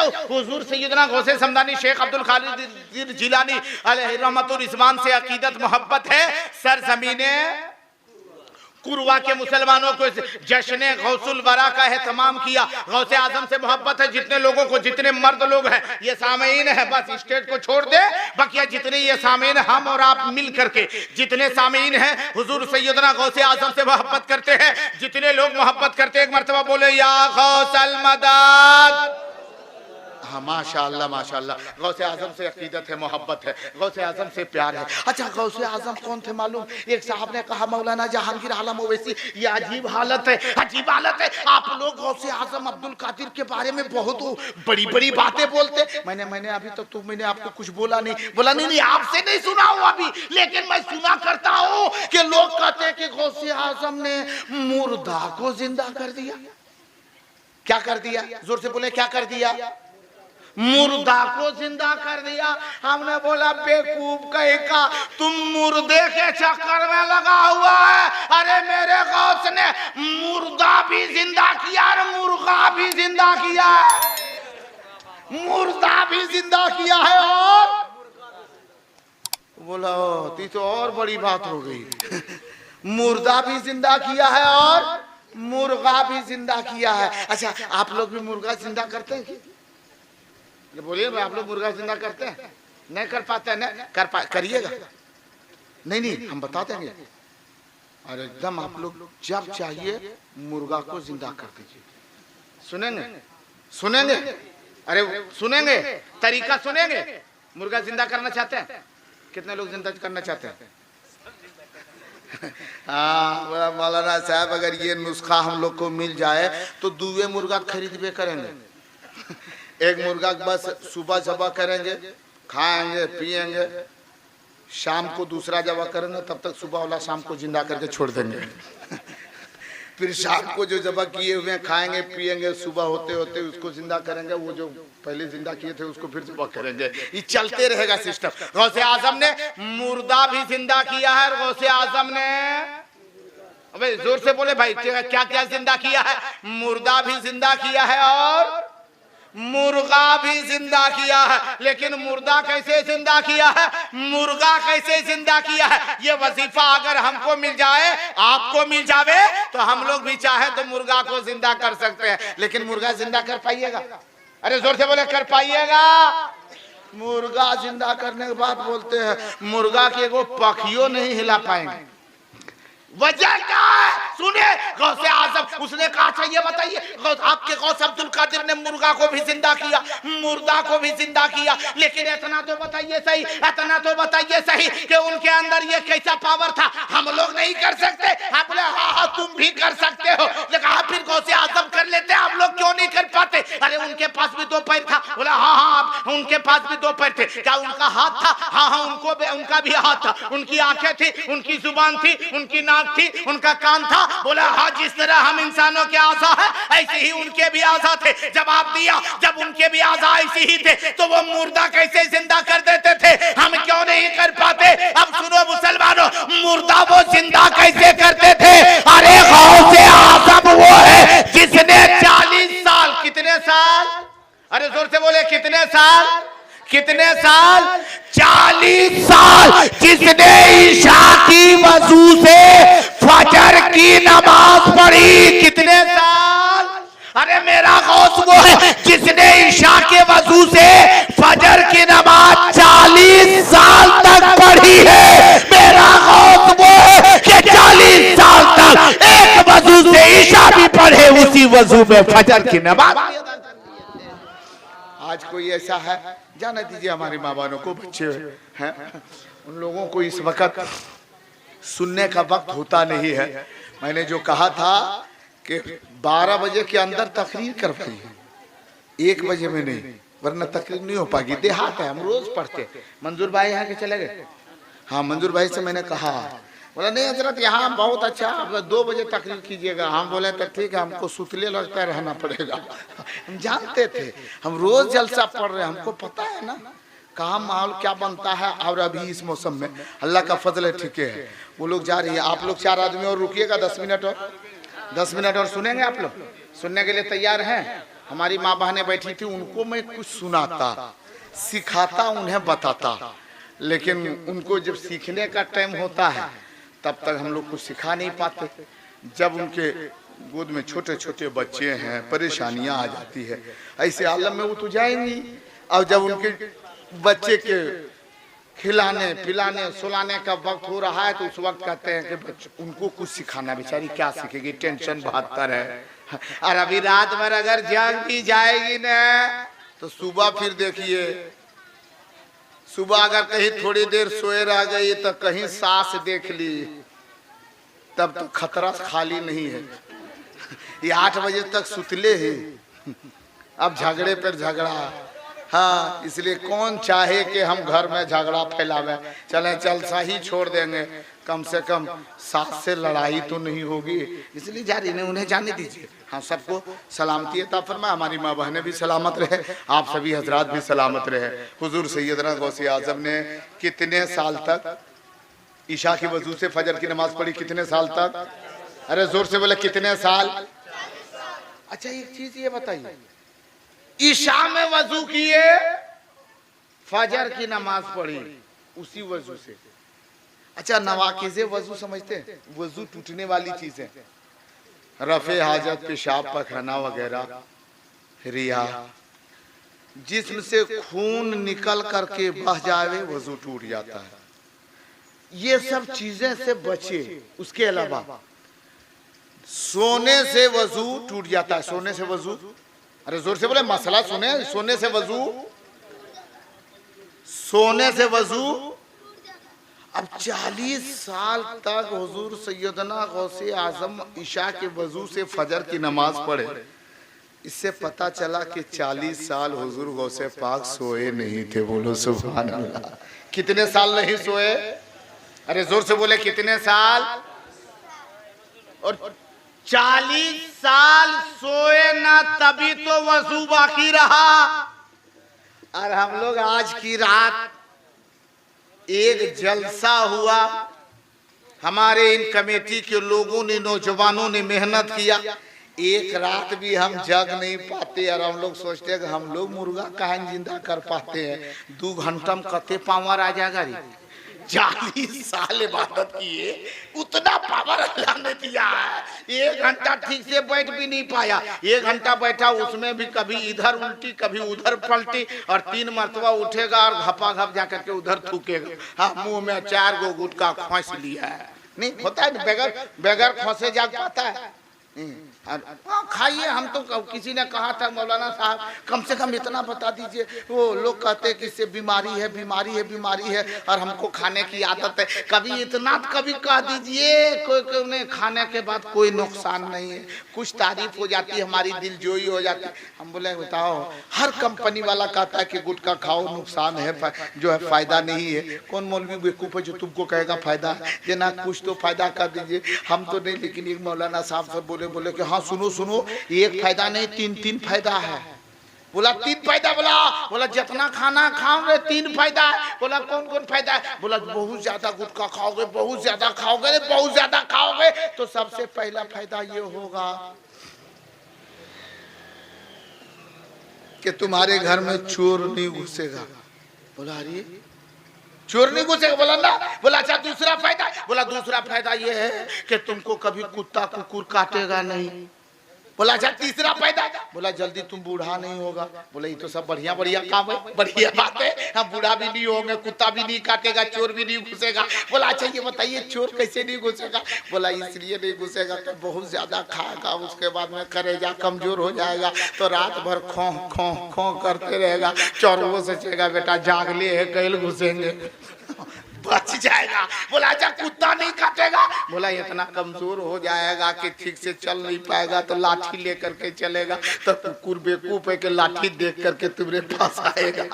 कहता हूँ हुजूर सैयदना गौसे समदानी शेख अब्दुल खालिद जिलानी अलैहि रहमतुल रिजवान से अकीदत मोहब्बत है। सरजमीने कुरवा के मुसलमानों को जश्न गौसुल वरा का एहतमाम किया। गौसे आजम से मोहब्बत है। जितने लोगों को, जितने मर्द लोग हैं ये सामीन है, बस स्टेट को छोड़ दे, बाकी जितने ये सामीन हम और आप मिल करके जितने सामीन हैं हुजूर सैयदना गौसे आजम से मोहब्बत करते हैं, जितने लोग मोहब्बत करते हैं, एक मर्तबा बोले या गौसल मदद। हाँ माशाअल्लाह माशाअल्लाह। गौसे आजम से अकीदत है, मोहब्बत है, गौसे आजम से प्यार है। अच्छा गौसे आजम कौन थे मालूम? एक साहब ने कहा मौलाना जहांगीर आलम ओवैसी। ये अजीब हालत है, अजीब हालत है। आप लोग गौसे आजम अब्दुल कादिर के बारे में बहुत बड़ी बड़ी बातें बोलते। मैंने अभी तक तो मैंने आपको कुछ बोला नहीं, आपसे नहीं सुना हूँ अभी, लेकिन मैं सुना करता हूँ कि लोग कहते हैं कि गौसे आजम ने मुर्दा को जिंदा कर दिया। क्या कर दिया? जोर से बोले, क्या कर दिया? मुर्दा को जिंदा कर दिया। हमने बोला बेवकूफ कहीं का, तुम मुर्दे के चक्कर में लगा हुआ है। अरे मेरे गौस ने मुर्दा भी जिंदा किया और मुर्गा भी जिंदा किया है, मुर्दा भी जिंदा किया है। और बोला ती तो और बड़ी बात हो गई। मुर्दा भी जिंदा किया है और मुर्गा भी जिंदा किया है। अच्छा आप लोग भी मुर्गा जिंदा करते हैं? बोलिए आप लोग मुर्गा जिंदा करते हैं? नहीं कर पाते हैं? नहीं करिएगा। नहीं हम बता देंगे। और एकदम आप लोग जब चाहिए मुर्गा को जिंदा कर दीजिए। सुनेंगे? अरे सुनेंगे, तरीका सुनेंगे। मुर्गा जिंदा करना चाहते हैं? कितने लोग जिंदा करना चाहते हैं? हाँ मौलाना साहब, अगर ये नुस्खा हम लोग को मिल जाए तो दूसरे मुर्गा खरीदबे करेंगे। एक मुर्गा बस सुबह जबा करेंगे, खाएंगे पिएंगे, शाम को दूसरा जबा करेंगे, तब तक सुबह वाला शाम को जिंदा करके छोड़ देंगे। फिर शाम को जो जबा किए हुए खाएंगे पिएंगे, सुबह होते होते उसको जिंदा करेंगे, वो जो पहले जिंदा किए थे उसको फिर जबा करेंगे। ये चलते रहेगा सिस्टम। गौसे आजम ने मुर्दा भी जिंदा किया है। गौसे आजम ने, अबे जोर से बोले भाई, क्या क्या जिंदा किया है? मुर्दा भी जिंदा किया है और मुर्गा भी जिंदा किया है। लेकिन मुर्दा कैसे जिंदा किया है, मुर्गा कैसे जिंदा किया है, ये वजीफा अगर हमको मिल जाए, आपको मिल जावे, तो हम लोग भी चाहे तो मुर्गा को जिंदा कर सकते हैं। लेकिन मुर्गा जिंदा कर पाइएगा? अरे जोर से बोले, कर पाइएगा? मुर्गा जिंदा करने के बाद बोलते हैं मुर्गा के वो पखियों नहीं हिला पाएंगे। वजह क्या है? सुने गौसे आजम, उसने कहा चाहिए बताइए। आपके गौस अब्दुल कादिर ने मुर्गा को भी जिंदा किया, मुर्दा को भी जिंदा किया, लेकिन इतना तो बताइए सही, इतना तो बताइए सही कि उनके अंदर ये कैसा पावर था, हम लोग नहीं कर सकते? आप बोले हाँ तुम भी कर सकते हो। लेकिन आप फिर गौसे आजम कर लेते, आप लोग क्यों नहीं कर पाते? अरे उनके पास भी 2 पैर था। बोला हाँ उनके पास भी 2 पैर थे। क्या उनका हाथ था? हाँ उनका भी हाथ था, उनकी आंखें थी, उनकी जुबान थी, उनकी थी, उनका कान था। बोला हाँ जिस तरह हम इंसानों के आज़ा है ऐसे ही उनके भी आज़ा थे। जवाब दिया जब उनके भी आज़ा ऐसे ही थे तो वो मुर्दा कैसे जिंदा कर देते थे, हम क्यों नहीं कर पाते? अब सुनो मुसलमानों, मुर्दा वो जिंदा कैसे करते थे? अरे गौसे आज़म वो है जिसने 40 साल, कितने साल? अरे जोर से बोले कितने साल? 40 साल जिसने ईशा की वजू से फजर की नमाज पढ़ी। कितने साल? अरे मेरा गौस वो है जिसने ईशा के वजू से फजर की नमाज 40 साल तक पढ़ी है। मेरा गौस वो है कि 40 साल तक एक वजू से ईशा भी पढ़े, उसी वजू में फजर की नमाज। आज कोई ऐसा है, जाने दीजिए हमारे माँ बापों को, बच्चे हैं उन लोगों को इस वक्त सुनने का वक्त होता नहीं है। मैंने जो कहा था कि 12 बजे के अंदर तकरीर करवाई है, 1 बजे में नहीं, वरना तकरीर नहीं हो पाएगी। देहात है, हम रोज पढ़ते। मंजूर भाई यहाँ के चले गए? हाँ मंजूर भाई से मैंने कहा, बोला नहीं हजरत यहाँ बहुत अच्छा, आप 2 बजे तकरीर कीजिएगा। हम बोले तो ठीक है, हमको सुतले लगता रहना पड़ेगा। हम जानते थे, हम रोज जलसा पढ़ रहे, हमको पता है ना कहाँ माहौल क्या बनता है। और अभी इस मौसम में अल्लाह का फजल है, ठीक है। वो लोग जा रही है, आप लोग 4 आदमी और रुकिएगा 10 मिनट और 10 मिनट और सुनेंगे। आप लोग सुनने के लिए तैयार हैं? हमारी माँ बहनें बैठी थी, उनको मैं कुछ सुनाता, सिखाता, उन्हें बताता, लेकिन उनको जब सीखने का टाइम होता है तब तक हम लोग कुछ सिखा नहीं पाते। जब उनके गोद में छोटे छोटे बच्चे हैं, परेशानियां आ जाती है, ऐसे आलम में वो तो जाएंगी। और जब उनके बच्चे के खिलाने पिलाने सुलाने का वक्त हो रहा है तो उस वक्त कहते हैं कि उनको कुछ सिखाना, बेचारी क्या सीखेगी, टेंशन 72 है। और अभी रात भर अगर जाग भी जाएगी ना तो सुबह फिर देखिए, सुबह अगर कहीं थोड़ी देर सोए रह गई तो कहीं सांस देख ली, तब तो खतरा खाली नहीं है। ये 8 बजे तक सुतले ही, अब झगड़े पर झगड़ा। हाँ, इसलिए कौन चाहे कि हम घर में झगड़ा फैलावे, चले जलसा ही छोड़ देंगे, कम से कम सास से लड़ाई तो नहीं होगी, इसलिए जारी नहीं, उन्हें जाने दीजिए। हाँ, सबको सलामती अता फरमाए, हमारी माँ बहनें भी सलामत रहे, आप सभी हजरात भी सलामत रहे। हुजूर सैयदना गौसे आजम ने कितने साल तक ईशा की वजू से फजर की नमाज पढ़ी? कितने साल तक? अरे जोर से बोले, कितने साल? अच्छा, एक चीज ये बताइए, ईशा में वजू किए, फजर की नमाज पढ़ी उसी वजू से। अच्छा, नवाकिज़े वजू समझते हैं? वजू टूटने वाली चीजें, रफे हाजत, पेशाब, पखाना वगैरह, रिया, जिस्म से खून निकल करके बह जावे वजू टूट जाता है। ये सब चीजें से बचे। उसके अलावा सोने से वजू टूट जाता है। सोने से वजू, अरे जोर से बोले, मसला सुने, सोने से वजू, सोने से वजू। अब 40 साल तक हुजूर सैयदना गौसे आजम ईशा के वजू से फजर की नमाज पढ़े, इससे पता चला कि 40 साल हुजूर गौसे पाक सोए नहीं थे। बोलो सुभान अल्लाह। कितने साल नहीं सोए? अरे जोर से बोले, कितने साल? और 40 साल सोए ना, तभी तो वजू बाकी रहा। और हम लोग आज की रात एक जलसा हुआ, हमारे इन कमेटी के लोगों ने, नौजवानों ने मेहनत किया, एक रात भी हम जग नहीं पाते। और हम लोग सोचते हैं कि हम लोग मुर्गा काहे जिंदा कर पाते हैं, 2 घंटा में कते पावर आ जाएगा रे। 40 साल इबादत किए, उतना पावर अल्लाह ने दिया है। 1 घंटा ठीक से बैठ भी नहीं पाया, 1 घंटा बैठा, उसमें भी कभी इधर उल्टी कभी उधर पलटी, और 3 मरतबा उठेगा और घपा घप जाकर के उधर थूकेगा। हाँ, मुंह में 4 गो गुटखा खोस लिया है। नहीं होता है, बगैर खोसे जाग पाता है। खाइए। हम तो किसी ने कहा था, मौलाना साहब कम से कम इतना बता दीजिए, वो लोग कहते हैं कि इससे बीमारी है, बीमारी है, बीमारी है, और हमको खाने की आदत है। कभी इतना कभी कह दीजिए, कोई ने खाने के बाद कोई नुकसान नहीं है, कुछ तारीफ हो जाती है, हमारी दिलजोई हो जाती है। हम बोले बताओ, हर कंपनी वाला कहता है कि गुटखा खाओ, नुकसान है, जो है फायदा नहीं है। कौन मौलवी बेवकूफ है जो तुमको कहेगा फायदा है? ना कुछ तो फायदा कर दीजिए। हम तो नहीं, लेकिन एक मौलाना साहब सब बोले कि हाँ सुनो सुनो, एक फायदा नहीं 3 फायदा है। बोला 3 फायदा? बोला जितना खाना खाओगे 3 फायदा है। बोला कौन कौन फायदा है? बोला बहुत ज्यादा गुटखा खाओगे, बहुत ज्यादा खाओगे, बहुत ज्यादा खाओगे तो सबसे पहला फायदा ये होगा कि तुम्हारे घर में चोर नहीं घुसेगा। बोला अरे चोर नहीं घुसेगा? बोला ना। बोला अच्छा दूसरा फायदा? बोला दूसरा फायदा ये है कि तुमको कभी कुत्ता कुकुर काटेगा नहीं। बोला अच्छा तीसरा फायदा? बोला जल्दी तुम बूढ़ा नहीं होगा। बोला ये तो सब बढ़िया बढ़िया काम है, बढ़िया बात है, हम बूढ़ा भी नहीं होंगे, कुत्ता भी नहीं काटेगा, चोर भी नहीं घुसेगा। बोला अच्छा ये बताइए चोर कैसे नहीं घुसेगा? बोला इसलिए नहीं घुसेगा कि बहुत ज्यादा खाएगा, उसके बाद में करेजा कमजोर हो जाएगा, तो रात भर खो खो खो करते रहेगा, चोरों से सोचेगा बेटा जागले है, कैल घुसेंगे, बच जाएगा। बोला अच्छा कुत्ता नहीं काटेगा? बोला इतना कमजोर हो जाएगा कि ठीक से चल नहीं पाएगा, तो लाठी लेकर के चलेगा, तो कुकुर बेवकूफ है कि लाठी देख करके तुम्हारे पास आएगा,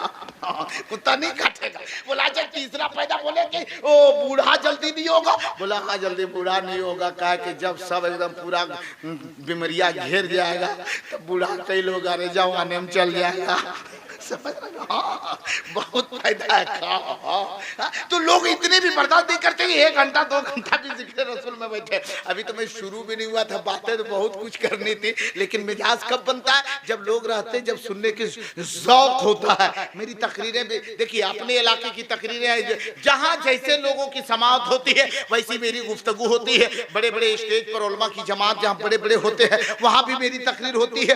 कुत्ता नहीं काटेगा। बोला अच्छा तीसरा फायदा? बोले कि ओ बूढ़ा जल्दी नहीं होगा। बोला हाँ जल्दी बूढ़ा नहीं होगा, कहा कि जब सब एकदम पूरा बीमारियां घेर जाएगा तो बूढ़ा कई लोग अरे जवानी में चल जाएगा, समझ रहे हो? हाँ, बहुत फायदा है। हाँ, तो लोग इतने भी बर्दाश्त नहीं करते कि 1 घंटा 2 घंटा भी जिक्र रसूल में बैठे। अभी तो मैं शुरू भी नहीं हुआ था, बातें तो बहुत कुछ करनी थी, लेकिन मिजाज कब बनता है? जब लोग रहते, जब सुनने की शौक होता है। मेरी तकरीरें भी देखिए, अपने इलाके की तकरीरें, जहाँ जैसे लोगों की समाअत होती है वैसी मेरी गुफ्तगू होती है। बड़े बड़े स्टेज पर उलमा की जमात जहाँ बड़े बड़े होते हैं वहाँ भी मेरी तकरीर होती है।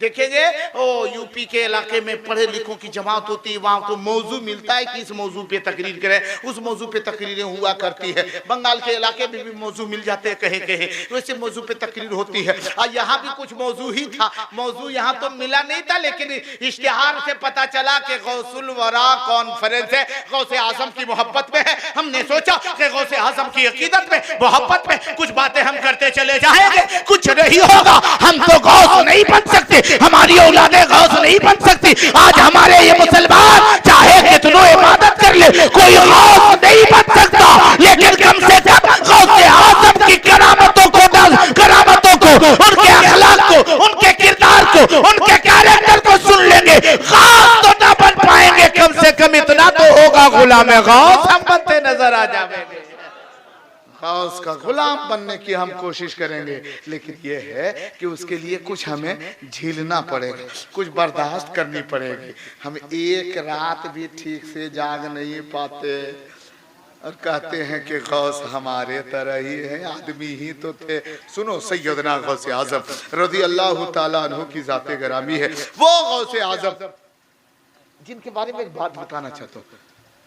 देखेंगे ओ यूपी के इलाके में पढ़े लिखों की जमात होती है, वहाँ को मौजू मिलता है कि इस मौजू पे तकरीर करें, उस मौजू पे तकरीरें हुआ करती है। बंगाल के इलाके में भी मौजू मिल जाते हैं कहे कहे, वैसे मौजू पे तकरीर होती है। और यहाँ भी कुछ मौजू ही था। मौजू यहाँ तो मिला नहीं था, लेकिन इश्तिहार से पता चला कि गौसुल वरा कॉन्फ्रेंस है, गौसे आजम की मोहब्बत में है। हमने सोचा कि गौसे आजम की अकीदत में, मोहब्बत में कुछ बातें हम करते चले जाएंगे, कुछ नहीं होगा। हम तो गौस नहीं बन सकते, हमारी औलादे गौस नहीं बन सकती। आज हमारे ये मुसलमान चाहे कितनों इबादत कर ले, कोई गौस नहीं बन सकता, लेकिन कम से कम गौसे आजम की करामतों को, उनके अखलाक को, उनके किरदार को, उनके कैरेक्टर को सुन लेंगे। गौस तो ना बन पाएंगे, कम से कम इतना तो होगा, गुलाम गौस हम बनते नजर आ जाएंगे। गौस का गुलाम बनने की हम कोशिश करेंगे, लेकिन ये है कि उसके लिए कुछ हमें झेलना पड़ेगा, कुछ बर्दाश्त करनी पड़ेगी। हम एक रात भी ठीक से जाग नहीं पाते और कहते हैं कि गौस हमारे तरह ही है, आदमी ही तो थे। सुनो, सैयदना गौसे आजम रज़ी अल्लाह ताला अन्हु की ज़ाते गरामी है, वो गौसे आजम जिनके बारे में एक बात बताना चाहता हूँ।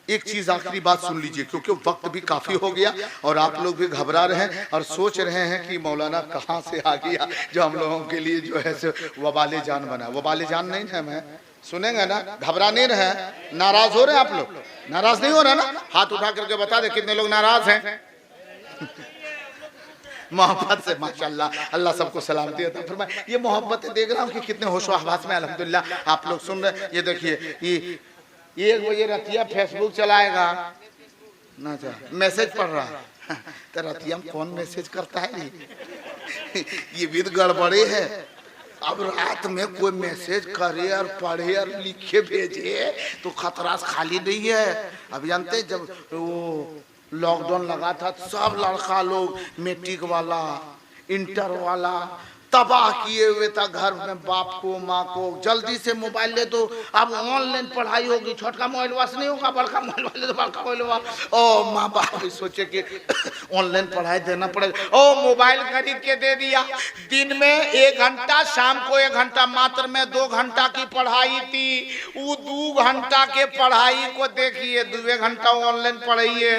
एक चीज आखिरी बात सुन लीजिए, क्योंकि वक्त भी काफी हो गया और आप लोग भी घबरा रहे हैं और सोच रहे हैं कि मौलाना कहाँ से आ गया जो हम लोगों के लिए जो है सो वबाले जान बना। वबाले जान नहीं है, मैं सुनेंगे ना, घबरा नहीं रहे, नाराज हो रहे हैं आप लोग? नाराज नहीं हो रहे ना? हाथ उठा करके बता दे कितने लोग नाराज हैं। मोहब्बत से माशाल्लाह, अल्लाह सबको सलामती अता फरमाए। ये मोहब्बत देख रहा हूँ कि कितने होशो हवास में अल्हम्दुलिल्लाह आप लोग सुन रहे। ये देखिए, ये 1 बजे रतिया फेसबुक चलाएगा ना, मैसेज पढ़ रहा है तो रतिया में कौन मैसेज करता है? ये भी गड़बड़े है। अब रात में कोई मैसेज करे और पढ़े और लिखे भेजे तो खतरा खाली नहीं है। अब जानते जब वो लॉकडाउन लगा था, सब लड़का लोग मैट्रिक वाला, इंटर वाला तबाह किए हुए था घर में, बाप को माँ को जल्दी से मोबाइल ले दो, अब ऑनलाइन पढ़ाई होगी। छोटका मोबाइल वास नहीं होगा, बड़का मोबाइल वाले तो बड़का मोबाइल हुआ। ओ माँ बाप भी सोचे कि ऑनलाइन पढ़ाई देना पड़ेगा, ओ मोबाइल खरीद के दे दिया। दिन में 1 घंटा, शाम को 1 घंटा, मात्र में 2 घंटा की पढ़ाई थी। वो 2 घंटा के पढ़ाई को देखिए, 2 घंटा ऑनलाइन पढ़ाइए।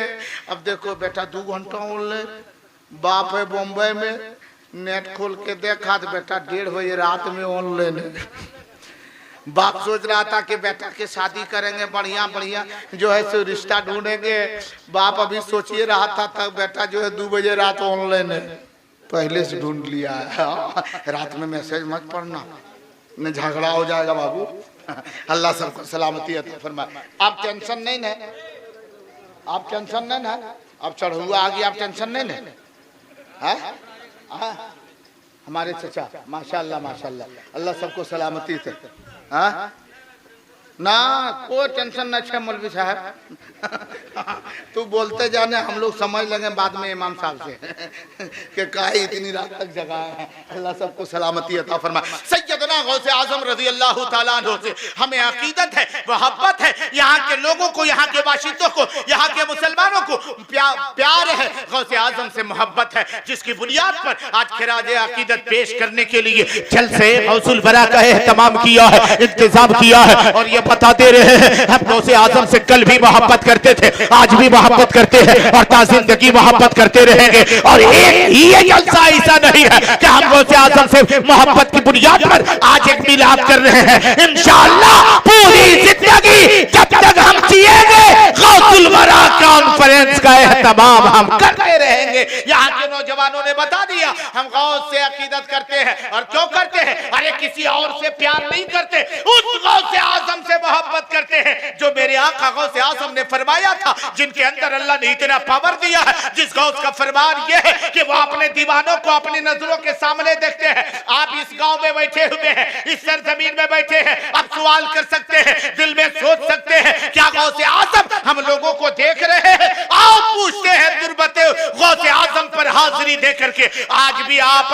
अब देखो बेटा 2 घंटा ऑनलाइन, बाप है बॉम्बे में, नेट खोल के देखा तो बेटा 1:30 बजे रात में ऑनलाइन है। बाप सोच रहा था कि बेटा के शादी करेंगे, बढ़िया बढ़िया जो है सो रिश्ता ढूंढेंगे। बाप अभी सोचिए रहा था तब बेटा जो है 2 बजे रात ऑनलाइन है, पहले से ढूंढ लिया है। रात में मैसेज मत पढ़ना, न झगड़ा हो जाएगा बाबू। अल्लाह सबको सलामती अता फरमाए। आप टेंशन नहीं ना, आप टेंशन नहीं ना, अब चढ़ुआ आ गया, आप टेंशन नहीं ना है? हमारे चचा माशाल्लाह माशाल्लाह, अल्लाह सबको सलामती से। हाँ ना, कोई टेंशन न है मौलवी साहब। तू बोलते जाने, हम लोग समझ लगे बाद में इमाम साहब से कि काहे इतनी रात तक जगा है। अल्लाह सबको सलामती अता फरमाए। सैयदना गौसे आजम रज़ी अल्लाह ताला अन्हु से हमें अकीदत है, मोहब्बत है। यहाँ के लोगों को, यहाँ के बाशिंदों को, यहाँ के मुसलमानों को प्यार है, गौसे आजम से मोहब्बत है, जिसकी बुनियाद पर आज खिराज अकीदत पेश करने के लिए जलसे गौसुल बरा का एहतमाम किया है, इंतजाम किया है। और ये बताते रहे हैं हम गौसे आजम से कल भी मोहब्बत करते थे, आज भी मोहब्बत करते हैं और ताज़िंदगी मोहब्बत करते रहेंगे। और एक ये जलसा ऐसा नहीं है कि हम गौसे आजम से मोहब्बत की बुनियाद पर आज एक मिलाद कर रहे हैं। इंशाअल्लाह पूरी जिंदगी जब तक हम जिएंगे गौसुल वरा कॉन्फ्रेंस का एहतमाम हम करते रहेंगे। यहाँ के नौजवानों ने बता दिया हम गौस से अकीदत करते हैं। और क्यों करते हैं? अरे किसी और से प्यार नहीं करते, उस गौसे आजम से मोहब्बत करते हैं जो मेरे आका गौसे आज़म ने फरमाया था, जिनके अंदर अल्लाह ने इतना पावर दिया है, जिस गौस का फरमान यह है कि वो अपने दीवानों को अपनी नजरों के सामने देखते हैं। आप इस गांव में बैठे हुए हैं, इस सरजमीन में बैठे हैं, आप सवाल कर सकते हैं, दिल में सोच सकते हैं, क्या गौसे आज़म हम लोगों को देख रहे हैं? आओ पूछते हैं तुरबते गौसे आज़म पर हाजिरी दे करके। आज भी आप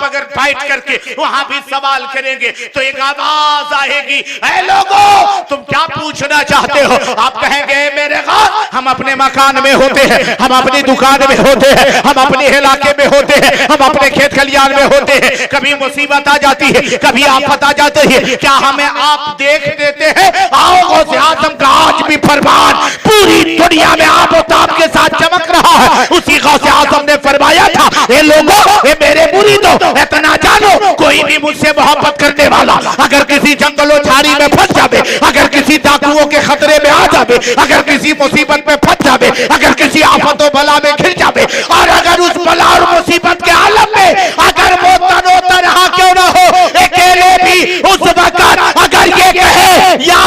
अगर बैठ करके वहां भी सवाल करेंगे तो एक आवाज आएगी, ऐ लोगों तुम क्या पूछना चाहते हो? आप कहेंगे मेरे गौस हम अपने मकान में होते हैं, हम अपनी दुकान में होते हैं, हम अपने इलाके में होते हैं, हम अपने खेत खलियान में होते हैं। कभी मुसीबत आ जाती है, कभी आफत आ जाती है, क्या हमें आप देख देते हैं? आओ गौसे आज़म का आज भी फरमान पूरी दुनिया में आप के साथ चमक रहा है। उसी गौसे आज़म ने फरमाया था, ये लोगों ये मेरे मुरीदों इतना जानो, कोई भी मुझसे मोहब्बत करने वाला अगर किसी जंगलों झाड़ी में फंस जावे, अगर किसी डाकुओं के खतरे में आ जावे, अगर किसी मुसीबत में फंस जावे, अगर किसी आफतों बला में घिर जावे, और अगर उस बला और मुसीबत के आलम में अगर वो तनो तनहा क्यों ना हो, अकेले भी उस वक्त अगर ये कहे या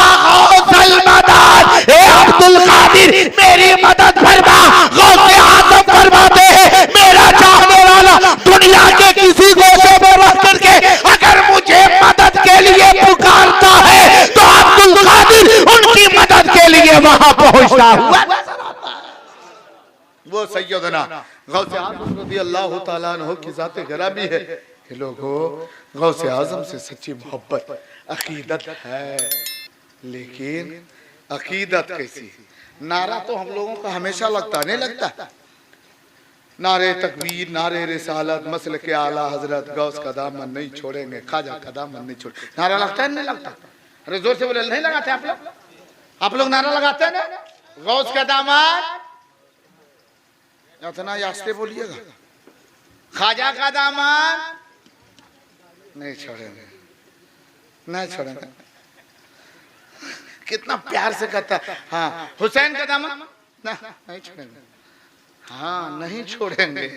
गौसल मदद, ए अब्दुल कादिर मेरी मदद फरमा, गौसे आज़म फरमाते हैं मेरा चाहने वाला दुनिया के किसी गोशे में रह करके अगर मुझे मदद के लिए पुकारता है तो अब्दुल कादिर उनकी मदद के लिए वहां पहुंचता हुआ वो सैयदना गौसे आज़म रज़ियल्लाहु ताला अन्हु की ज़ात गिरामी है। ये लोगों गौसे आज़म से सच्ची मोहब्बत अकीदत है, लेकिन अकीदत कैसी? नारा तो हम लोगों का हमेशा लगता नहीं लगता, नारे तकबीर, नारे रिसालत, मसल के आला हजरत, गौस का दामन नहीं छोड़ेंगे, खाजा का दामन नहीं छोड़ेंगे, नारा लगता है नहीं लगता? अरे जोर से बोले, नहीं लगाते आप लोग नारा लगाते हैं ना, गौस का दामन, इतना आस्ते बोलिएगा, खाजा का दामन नहीं छोड़ेंगे, नहीं छोड़ेंगे। कितना प्यार से कहता है, हाँ हुसैन का दामन नहीं छोड़ेंगे, हाँ नहीं छोड़ेंगे,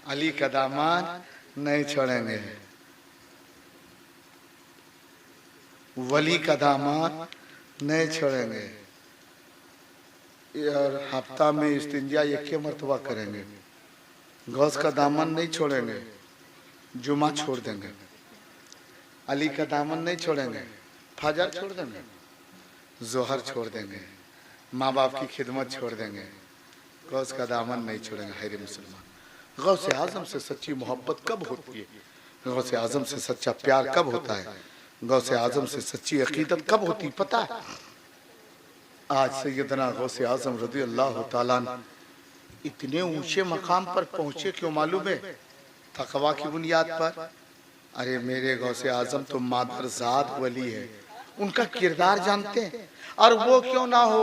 अली का दामन नहीं छोड़ेंगे, वली का दामन नहीं छोड़ेंगे, और हफ्ता में इस्तिंजा एक मरतबा करेंगे, गौस का दामन नहीं छोड़ेंगे, जुमा छोड़ देंगे, अली का दामन नहीं छोड़ेंगे, फजर छोड़ देंगे, जोहर छोड़ देंगे, माँ बाप की खिदमत छोड़ देंगे, गौस का दामन नहीं छोड़ेंगे। हैरे मुसलमान, गौसे आज़म से सच्ची मोहब्बत कब होती है? गौसे आज़म से सच्चा प्यार कब होता है? गौसे आज़म से सच्ची अकीदत कब होती पता है? आज सैयदना गौसे आज़म रज़ियल्लाहु ताला इतने ऊंचे मकाम पर पहुंचे क्यों मालूम है? तकवा की बुनियाद पर। अरे मेरे गौसे आज़म तो मादरजाद वली है, उनका किरदार जानते हैं, और वो क्यों ना हो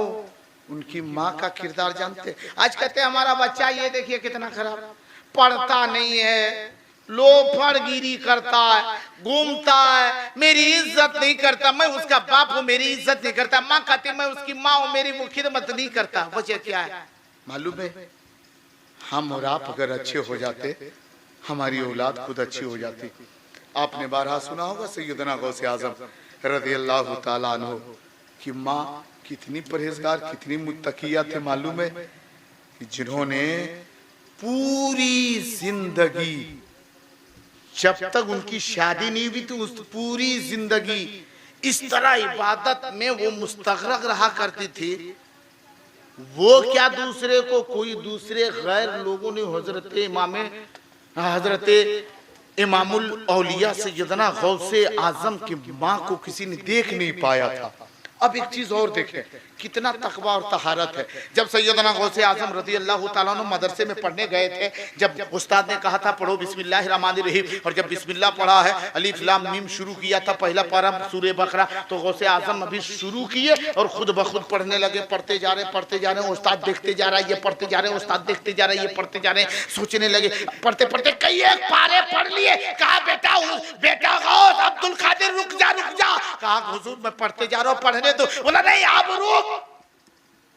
उनकी माँ का किरदार जानते। आज कहते हैं हमारा बच्चा ये देखिए कितना खराब, पढ़ता नहीं है, लोफड़गिरी करता है, घूमता है, मेरी इज्जत नहीं करता, मैं उसका बाप हूँ मेरी इज्जत नहीं करता, माँ कहती मैं उसकी माँ हूँ मेरी वो खिदमत नहीं करता। वजह क्या है मालूम है? हम और आप अगर अच्छे हो जाते, हमारी औलाद खुद अच्छी हो जाती। आपने बारहा सुना होगा सैयदना गौसे आज़म रज़ियल्लाहु ताला अन्हु की माँ कितनी परहेजगार, कितनी मुत्तकिया थे मालूम है? जिन्होंने पूरी जिंदगी, जब तक उनकी शादी नहीं हुई थी, उस पूरी जिंदगी इस तरह इबादत में वो मुस्तगरक रहा करती थी। वो क्या दूसरे को, कोई दूसरे गैर लोगों ने हजरत इमामुल औलिया सैयदना गौसे आज़म की माँ को किसी ने देख नहीं पाया था। अब एक चीज और देखें, कितना तकवा और तहारत है। जब सैयदना गौसे आज़म रज़ियल्लाहु ताला अन्हु मदरसे में पढ़ने गए थे, जब उस्ताद ने कहा था पढ़ो बिस्मिल्लाहिर्रहमानिर्रहीम, और जब बिस्मिल्लाह पढ़ा है, अलिफ लाम मीम शुरू किया था, पहला पारा सूरे बकरा, तो गौसे आज़म अभी शुरू किए और खुद ब खुद पढ़ने लगे। पढ़ते जा रहे, उस्ताद देखते जा रहा है, ये पढ़ते जा रहे, उस्ताद देखते जा रहे, ये पढ़ते जा रहे, सोचने लगे। पढ़ते पढ़ते कई एक पारे पढ़ लिए। कहा बेटा गौस अब्दुल कादिर रुक जा। कहा हुजूर मैं पढ़ते जा रहा हूँ, पढ़ने दो। बोला नहीं आप रुक,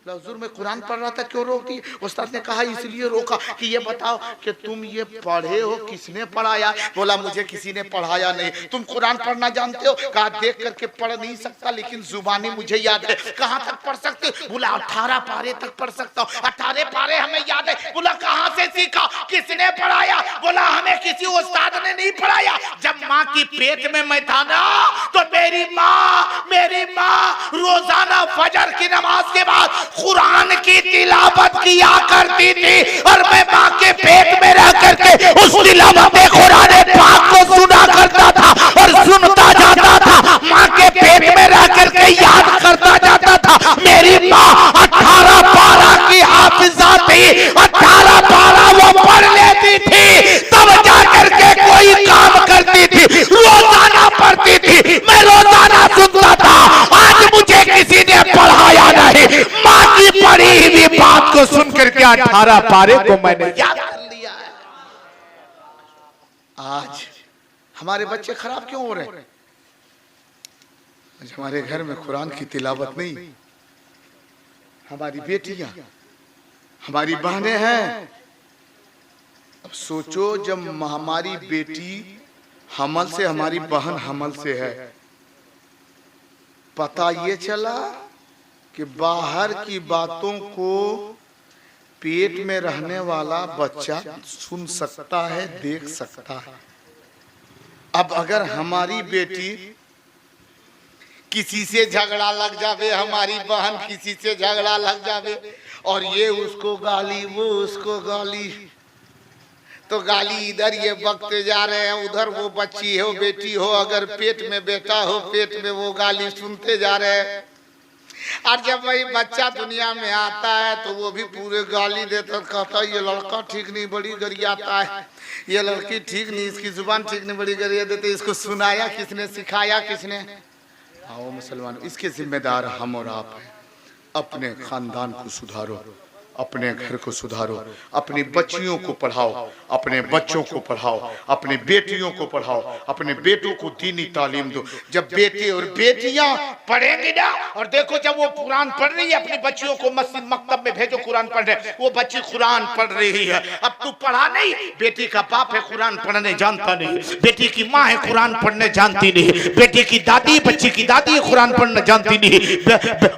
हुजूर मैं कुरान पढ़ रहा था, क्यों रोकी? उस्ताद ने कहा इसलिए रोका कि ये बताओ कि तुम ये पढ़े हो, किसने पढ़ाया? बोला मुझे किसी ने पढ़ाया नहीं। तुम कुरान पढ़ना जानते हो? कहा देख करके पढ़ नहीं सकता, लेकिन जुबानी मुझे याद है। कहाँ तक पढ़ सकते? बोला 18 पारे तक पढ़ सकता हूँ। 18 पारे हमें याद है। बोला कहाँ से सीखा, किसने पढ़ाया? बोला हमें किसी उस्ताद ने नहीं पढ़ाया। जब माँ की पेट में मैं था ना, तो मेरी माँ रोजाना फजर की नमाज के बाद कुरान की तिलावत किया करती थी, और मैं माँ के पेट में रह करके उस तिलावत कुरान पाक को सुना करता था और सुनता जाता था। माँ के पेट में रह करके याद करता जाता था। मेरी माँ 18 पारा की हाफिजा थी। 18 पारा वो पढ़ लेती थी, तब जाकर के कोई काम करती थी। रोजाना पढ़ती थी, मैं रोजाना सुनता था। आज मुझे किसी ने पढ़ाया नहीं, माँ की पढ़ी हुई बात को सुन करके 18 पारे को मैंने याद कर लिया है। आज हमारे बच्चे खराब क्यों हो रहे हैं? आज हमारे घर में कुरान की तिलावत नहीं। हमारी बेटियां, हमारी बहनें हैं। अब सोचो, जब हमारी बेटी हमल से, हमारी बहन हमल से है, पता ये चला कि बाहर की बातों को पेट में रहने वाला बच्चा सुन सकता है, देख सकता है। अब अगर हमारी बेटी किसी से झगड़ा लग जावे, हमारी बहन किसी से झगड़ा लग जावे, और ये उसको गाली, वो उसको गाली, तो गाली इधर ये बकते जा रहे हैं, उधर वो बच्ची हो, बेटी हो, अगर पेट में बेटा हो, पेट में वो गाली सुनते जा रहे हैं। और जब वही बच्चा दुनिया में आता है तो वो भी पूरे गाली देता, कहता ये लड़का ठीक नहीं, बड़ी गरियाता है, ये लड़की ठीक नहीं, इसकी जुबान ठीक नहीं, बड़ी गरिया देते। इसको सुनाया किसने, सिखाया किसने? आओ मुसलमान, इसके जिम्मेदार हम और आप हैं। अपने खानदान को सुधारो, अपने घर को सुधारो, अपनी बच्चियों को पढ़ाओ, अपने बच्चों को पढ़ाओ, अपने बेटियों को पढ़ाओ, अपने बेटों को दीनी तालीम दो। जब बेटे और बेटियां पढ़ेंगे ना, और देखो जब वो कुरान पढ़ रही है, अपनी बच्चियों को मस्जिद मकतब में भेजो, कुरान पढ़ रहे, वो बच्ची कुरान पढ़ रही है। अब तू पढ़ा नहीं, बेटी का बाप है कुरान पढ़ने जानता नहीं, बेटी की माँ है कुरान पढ़ने जानती नहीं, बेटी की दादी, बच्ची की दादी है कुरान पढ़ना जानती नहीं,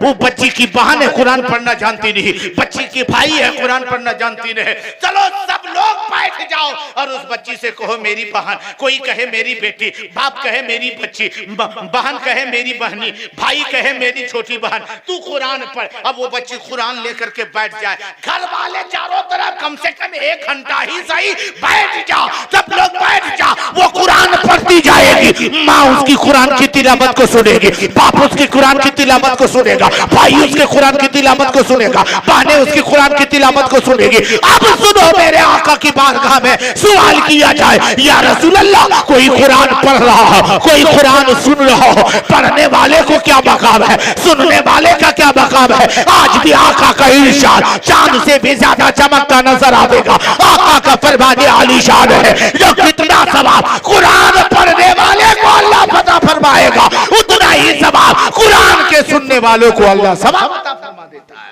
वो बच्ची की बहन है कुरान पढ़ना जानती नहीं, बच्ची की भाई है कुरान पढ़ना जानती नहीं। चलो सब लोग बैठ जाओ और उस बच्ची से कहो मेरी बहन, कोई कहे मेरी बेटी, बाप कहे मेरी बच्ची, बहन कहे मेरी बहनी, भाई कहे मेरी छोटी बहन, तू कुरान पढ़। अब वो बच्ची कुरान लेकर के बैठ जाए, घर वाले चारों तरफ कम से कम 1 घंटा ही सही बैठ जाओ, सब लोग बैठ जाओ, वो कुरान पढ़ती जाएगी, माँ उसकी कुरान की तिलावत को सुनेगी, बाप उसकी कुरान की तिलावत को सुनेगा, भाई उसके कुरान की तिलावत को सुनेगा, बहनें उसकी कुरान की तिलावत को सुनेगी। अब सुनो, मेरे आका की बारगाह में सवाल किया जाए, या रसूल अल्लाह, कोई कुरान पढ़ रहा हो, कोई कुरान सुन रहा हो, पढ़ने वाले को क्या मकाम है, सुनने वाले का क्या मकाम है? आज भी आका का इरशाद चांद से भी ज्यादा चमकता नजर आएगा। आका का फरमान आलीशान है, जो कितना सवाब कुरान पढ़ने वाले को अल्लाह पता फरमाएगा, उतना ही सवाब कुरान के सुनने वालों को अल्लाह सवाब पता फरमा देता है।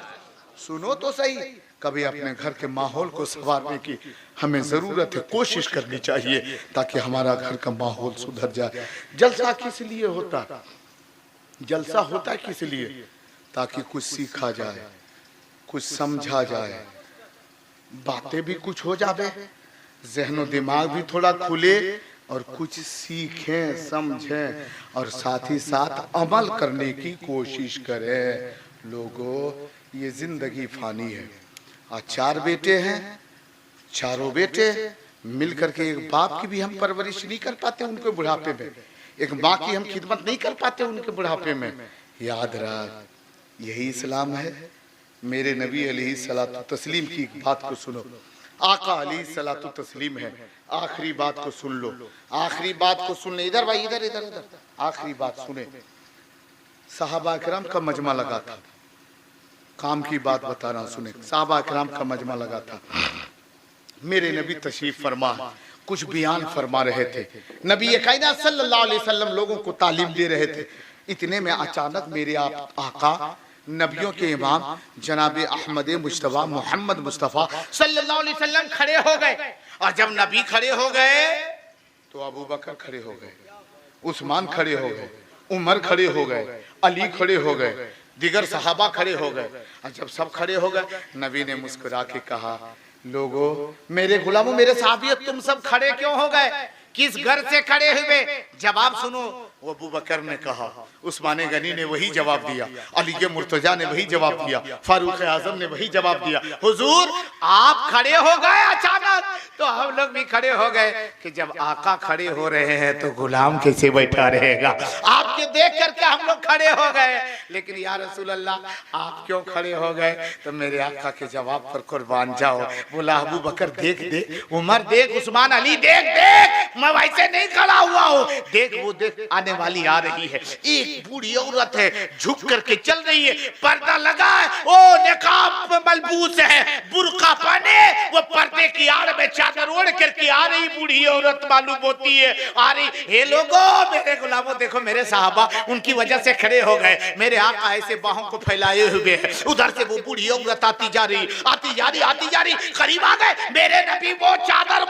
सुनो तो सही, कभी अपने घर के माहौल को संवारने की हमें जरूरत है, कोशिश करनी चाहिए ताकि हमारा घर का माहौल सुधर जाए। जलसा किस लिए होता? जलसा होता किस लिए? ताकि कुछ सीखा जाए, कुछ समझा जाए, बातें भी कुछ हो जावे, जहनो दिमाग भी थोड़ा खुले, और कुछ सीखें, समझें, और साथ ही साथ अमल करने की कोशिश करें। लोगों, ये जिंदगी फानी है। आज 4 बेटे हैं, चारों बेटे मिलकर के एक बाप की भी हम परवरिश नहीं कर पाते उनके बुढ़ापे में, एक माँ की हम खिदमत नहीं कर पाते उनके बुढ़ापे में। याद रख, यही इस्लाम है। मेरे नबी अलैहिस्सलातु तस्लीम की बात को सुनो, आका अलैहिस्सलातु तस्लीम है। आखिरी बात को सुन लो, आखिरी बात को सुन ले। इधर भाई, इधर इधर इधर, आखिरी बात सुने। सहाबा किराम का मजमा लगा था, काम की बात बता रहा हूं, सुने। सहाबा किराम का मजमा लगा था, मेरे नबी तशरीफ फरमा कुछ बयान फरमा रहे थे। नबी कायनात सल्लल्लाहु अलैहि वसल्लम लोगों को तालीम दे रहे थे। इतने में अचानक मेरे आका नबियों के इमाम जनाब अहमद मुश्तबा मोहम्मद मुस्तफ़ा सल्लल्लाहु अलैहि वसल्लम खड़े हो गए। और जब नबी खड़े हो गए तो अबू बकर खड़े हो गए, उस्मान खड़े हो गए, उमर खड़े हो गए, अली खड़े हो गए, दिगर सहाबा खड़े हो गए। और जब सब खड़े हो गए, नबी ने मुस्कुरा के कहा, लोगों, मेरे गुलामों, मेरे साहबियत, तुम सब खड़े क्यों हो गए? किस घर से खड़े हुए? जवाब सुनो। वो अबू बकर ने कहा, उस्मान गनी ने वही जवाब दिया, अली के मुर्तजा ने वही जवाब दिया, फारूक आजम ने वही जवाब दिया। हुजूर, आप खड़े हो गए अचानक, तो हम लोग भी खड़े हो गए कि जब आका खड़े हो रहे हैं तो गुलाम कैसे बैठा रहेगा? आपके देख करके हम लोग खड़े हो गए। लेकिन या रसूल अल्लाह, आप क्यों खड़े हो गए? तो मेरे आका के जवाब पर कुर्बान जाओ। बोला, अबू बकर देख देख, उमर देख, उस्मान, अली देख देख, मैं वैसे नहीं खड़ा हुआ हूँ, देख वो देख, आने वाली आ रही है, एक बूढ़ी औरत है, झुक करके चल रही है, पर्दा लगा है, ओ निकाब मलबूस है, बुर्का पहने, वो पर्दे की आड़ में चादर ओढ़ करके आ रही बूढ़ी औरत मालूम होती है, आ रही। हे लोगों, मेरे गुलामों, देखो मेरे साहबा उनकी वजह से खड़े हो गए। मेरे आका ऐसे बाहों को फैलाए हुए हैं, उधर से वो बूढ़ी औरत आती जा रही, आती जा रही, आती जा रही, करीब आ गए। मेरे नबी वो चादर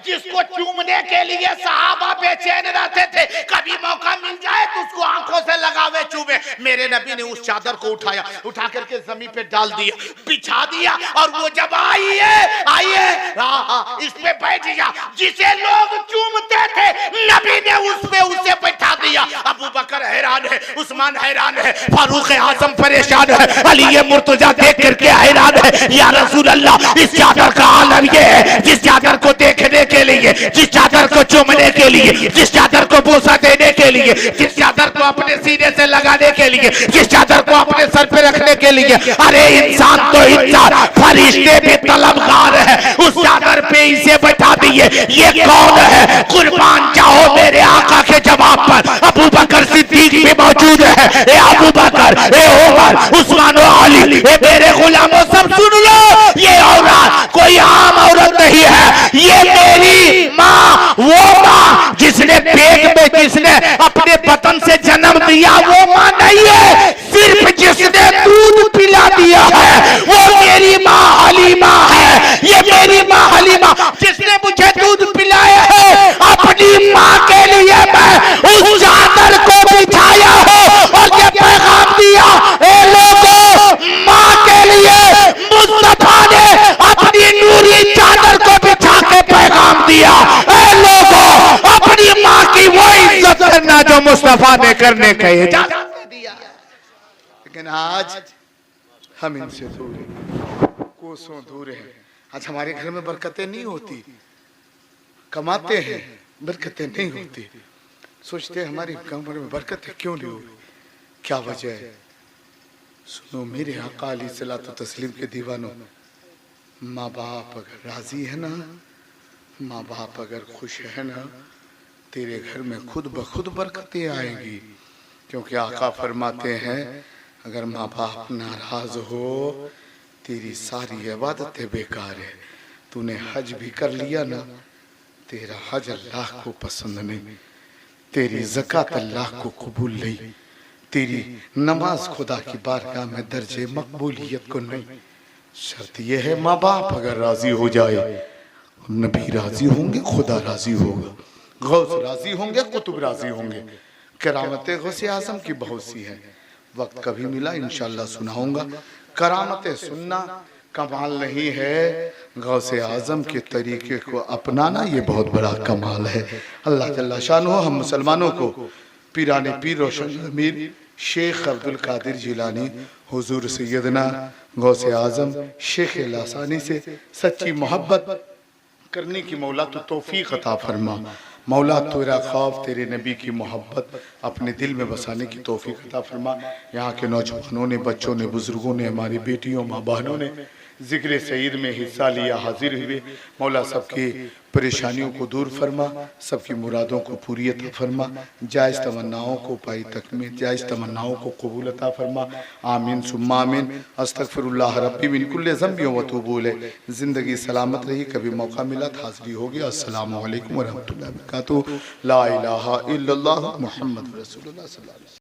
जिसको चूमने के लिए साहबा बेचैन रहते थे, कभी मौका मिल जाए तो उसको आंखों से लगावे चूमे। मेरे नबी ने उस चादर को उठाया, उठा करके जमीन पे डाल दिया, बिछा दिया, और वो जब आइए इस पे बैठ जा, जिसे लोग चूमते थे, नबी ने उस पे उसे बैठा दिया। अबू बकर हैरान है, उस्मान हैरान है, फारूक आजम परेशान है, अली मुर्तजा देख करके हैरान है। या रसूल अल्लाह, इस चादर का आलम ये है, जिस चादर को देखने के लिए, जिस चादर को चूमने के लिए, जिस चादर को बोसा देने के लिए, जिस चादर को अपने सीने से लगाने के लिए, जिस चादर को अपने सर पे रखने के लिए, अरे इंसान तो इंसान, फरिश्ते भी तलबगार है, उस चादर पे इसे बैठा दिए। ये कौन है? कुर्बान जाओ मेरे आका के जवाब पर। अबू बकर सिद्दीक भी मौजूद है। ए अबू बकर, ए उमर, उस्मान और अली, ए मेरे गुलामों, सब सुन लो, ये औरत कोई आम औरत नहीं है, ये मेरी माँ, वो माँ जिसने पेट में, जिसने अपने बतन से जन्म दिया, वो माँ नहीं है, सिर्फ जिसने दूध पिला दिया है वो मेरी माँ हलीमा है। ये मेरी माँ हलीमा, जिसने मुझे दूध पिलाया है, अपनी माँ के लिए मैं उस चादर को बिछाया हो और ये पैगाम दिया, ए लोगों, माँ के लिए मुस्तफा ने अपनी नूरी चादर को बिछा के पैगाम दिया। ए लोगों, अपनी माँ की वो इज्जत करना जो मुस्तफा ने करने का इजाजत दिया। लेकिन आज हम इनसे दूर हैं, कोसों दूर हैं। आज हमारे घर में बरकतें नहीं होती, कमाते हैं, बरकतें नहीं होती। सोचते हैं हमारी कमर में बरकतें क्यों नहीं होती, क्या वजह है? सुनो मेरे आका अलैहिस्सलातु तस्लीम के दीवानों, माँ बाप अगर राजी है ना, माँ बाप अगर खुश है ना, तेरे घर में खुद ब खुद बरकतें आएंगी। क्योंकि आका फरमाते हैं, अगर माँ बाप नाराज हो, तेरी सारी इबादतें बेकार है। तूने हज भी कर लिया ना, तेरा हज अल्लाह को पसंद नहीं, तेरी ज़कात अल्लाह को कबूल नहीं, तेरी नमाज खुदा की बारगाह में दर्जे मकबूलियत को नहीं। शर्त यह है, माँ बाप अगर राजी हो जाए, नबी राजी होंगे, खुदा राजी होगा, गौस राजी होंगे, कुतुब राजी होंगे। करामतें गौसे आजम की बहुत सी है, वक्त कभी मिला इंशाल्लाह सुनाऊंगा। करामतें सुनना कमाल नहीं है, गौसे आजम के तरीके को अपनाना ये बहुत बड़ा कमाल है। अल्लाह जल्ला शानो हम मुसलमानों को पीराने पीर रोशन अमीर शेख अब्दुल कादिर जिलानी हुजूर सैयदना गौसे आजम शेख लासानी से सच्ची मोहब्बत करने की मौला तो तौफीक अता फरमा। मौला तेरा खौफ, तेरे नबी की मोहब्बत अपने दिल में बसाने की तौफीक अता फरमा। यहाँ के नौजवानों ने, बच्चों ने, बुजुर्गों ने, हमारी बेटियों, माँ बहनों ने जिक्र सईद में हिस्सा लिया, हाजिर हुए। मौला सबकी परेशानियों को दूर फरमा, सबकी मुरादों को पूरी अता फरमा, जायज़ तमन्नाओं को पाई तकमील, जायज़ तमन्नाओं को कबूल अता फरमा। आमीन सुम्मा आमीन। अस्तगफिरुल्लाह रब्बी मिन कुल्लि ज़ंबि व अतूबु इलैह। ज़िंदगी सलामत रही, कभी मौका मिला तो हाज़िरी होगी। अस्सलामु अलैकुम व रहमतुल्लाहि व बरकातुहू। ला इलाहा इल्लल्लाह मुहम्मद रसूलुल्लाह सल्लल्लाहु अलैहि वसल्लम।